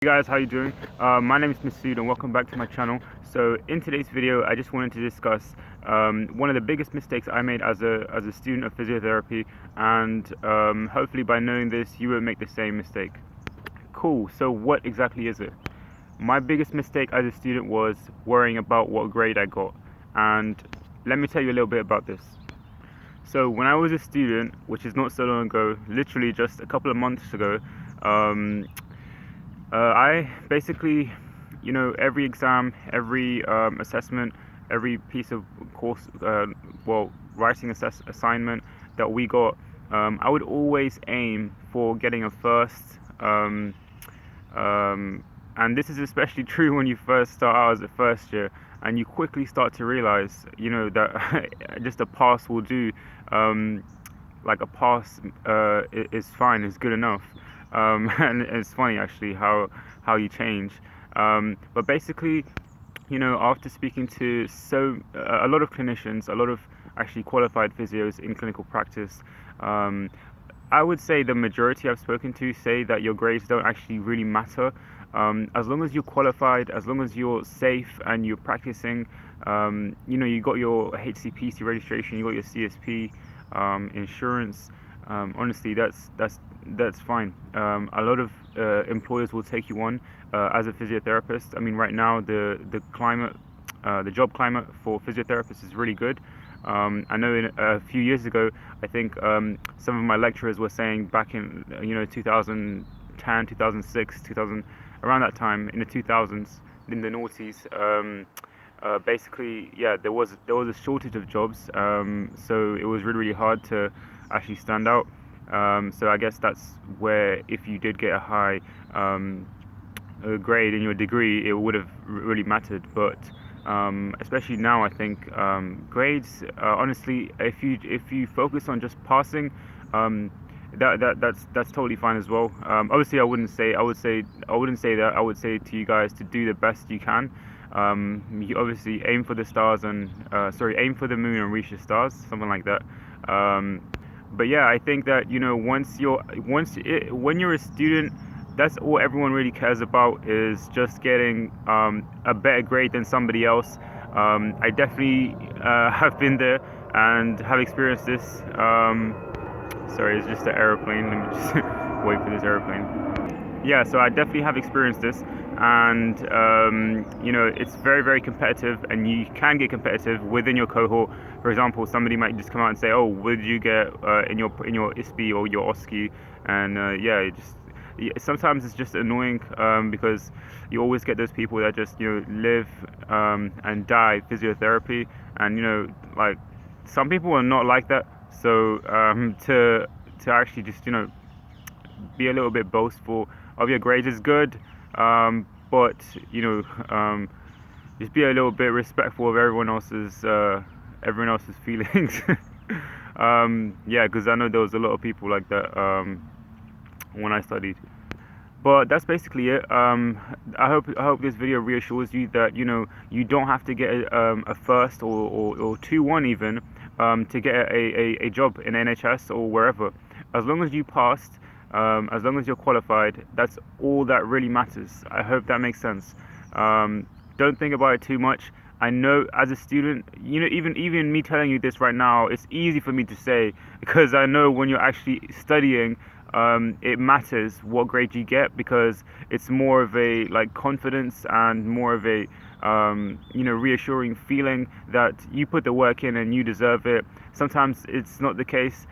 Hey guys, how you doing? My name is Masud and welcome back to my channel. So in today's video I just wanted to discuss one of the biggest mistakes I made as a student of physiotherapy, and hopefully by knowing this you won't make the same mistake. Cool, so what exactly is it? My biggest mistake as a student was worrying about what grade I got, and let me tell you a little bit about this. So when I was a student, which is not so long ago, literally just a couple of months ago, I basically, every exam, every assessment, every piece of course, writing assignment that we got, I would always aim for getting a first. And this is especially true when you first start out as a first year, and you quickly start to realize, that just a pass will do. Like a pass is fine, is good enough. And it's funny actually how you change. But basically, after speaking to a lot of clinicians, a lot of actually qualified physios in clinical practice, I would say the majority I've spoken to say that your grades don't actually really matter. As long as you're qualified, as long as you're safe and you're practicing, you got your HCPC registration, you got your CSP, insurance. Honestly, that's fine. A lot of employers will take you on as a physiotherapist. I mean, right now the job climate for physiotherapists is really good. I know a few years ago, I think some of my lecturers were saying back in 2010, 2006, 2000, around that time in the 2000s, in the noughties. Basically, yeah, there was a shortage of jobs, so it was really hard to actually stand out. So I guess that's where, if you did get a high grade in your degree, it would have really mattered. But especially now, I think grades, honestly, if you focus on just passing, that's totally fine as well. Obviously, I wouldn't say that. I would say to you guys to do the best you can. You obviously aim for the stars and aim for the moon and reach the stars, something like that. But yeah, I think that when you're a student, that's all everyone really cares about, is just getting a better grade than somebody else. I definitely have been there and have experienced this. Sorry, it's just an aeroplane. Let me just wait for this aeroplane. Yeah, so I definitely have experienced this, and it's very competitive, and you can get competitive within your cohort. For example, somebody might just come out and say, "Oh, what did you get in your ISPE or your OSCE?" And sometimes it's just annoying because you always get those people that just live and die physiotherapy, and like some people are not like that. So to actually just be a little bit boastful of your grades is good, but just be a little bit respectful of everyone else's feelings. Yeah, because I know there was a lot of people like that when I studied. But that's basically it. I hope this video reassures you that you don't have to get a first or 2-1 even to get a job in NHS or wherever. As long as you passed, as long as you're qualified, that's all that really matters. I hope that makes sense. Don't think about it too much. I know as a student, even me telling you this right now, it's easy for me to say, because I know when you're actually studying, it matters what grade you get, because it's more of a confidence and more of a reassuring feeling that you put the work in and you deserve it. Sometimes it's not the case,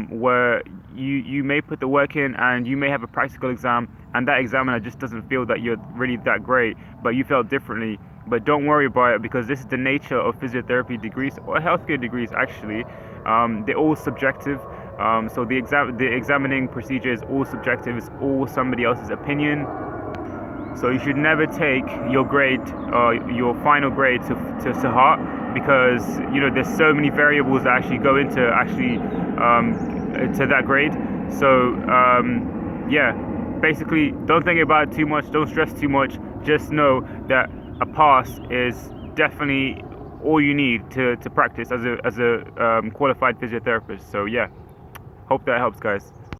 where you may put the work in and you may have a practical exam and that examiner just doesn't feel that you're really that great, but you felt differently. But don't worry about it, because this is the nature of physiotherapy degrees, or healthcare degrees actually. They're all subjective. So the examining procedure is all subjective. It's all somebody else's opinion. So you should never take your grade, your final grade, to heart, because there's so many variables that actually go into to that grade. So yeah, basically, don't think about it too much. Don't stress too much. Just know that a pass is definitely all you need to practice as a qualified physiotherapist. So yeah, hope that helps, guys.